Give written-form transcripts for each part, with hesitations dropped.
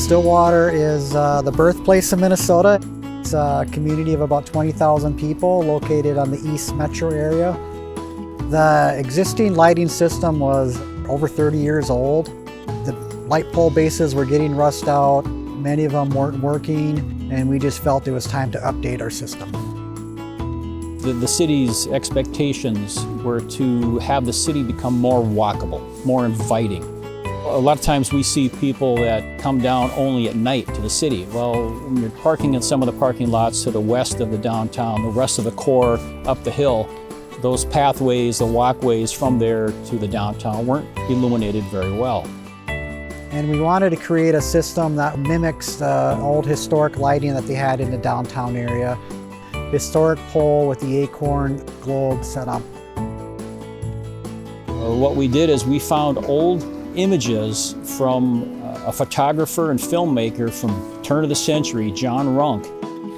Stillwater is the birthplace of Minnesota. It's a community of about 20,000 people located on the East Metro area. The existing lighting system was over 30 years old. The light pole bases were getting rust out. Many of them weren't working, and we just felt it was time to update our system. The city's expectations were to have the city become more walkable, more inviting. A lot of times we see people that come down only at night to the city. Well, when you're parking in some of the parking lots to the west of the downtown, the rest of the core up the hill, those pathways, the walkways from there to the downtown weren't illuminated very well. And we wanted to create a system that mimics the old historic lighting that they had in the downtown area. Historic pole with the acorn globe set up. What we did is we found old images from a photographer and filmmaker from turn of the century, John Runk.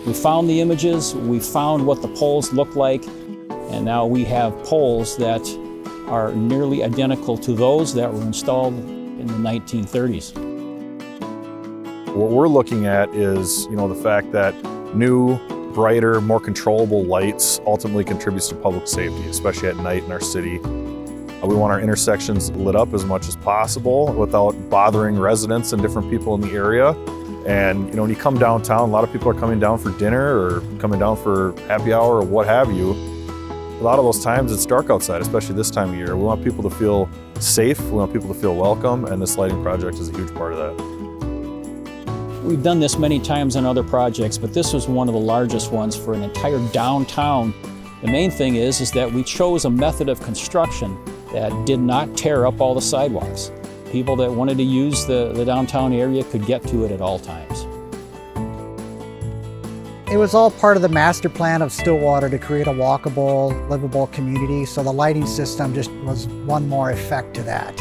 We found the images, we found what the poles looked like, and now we have poles that are nearly identical to those that were installed in the 1930s. What we're looking at is, the fact that new, brighter, more controllable lights ultimately contributes to public safety, especially at night in our city. We want our intersections lit up as much as possible without bothering residents and different people in the area. And when you come downtown, a lot of people are coming down for dinner or coming down for happy hour or what have you. A lot of those times it's dark outside, especially this time of year. We want people to feel safe, we want people to feel welcome, and this lighting project is a huge part of that. We've done this many times on other projects, but this was one of the largest ones for an entire downtown. The main thing is that we chose a method of construction that did not tear up all the sidewalks. People that wanted to use the downtown area could get to it at all times. It was all part of the master plan of Stillwater to create a walkable, livable community, so the lighting system just was one more effect to that.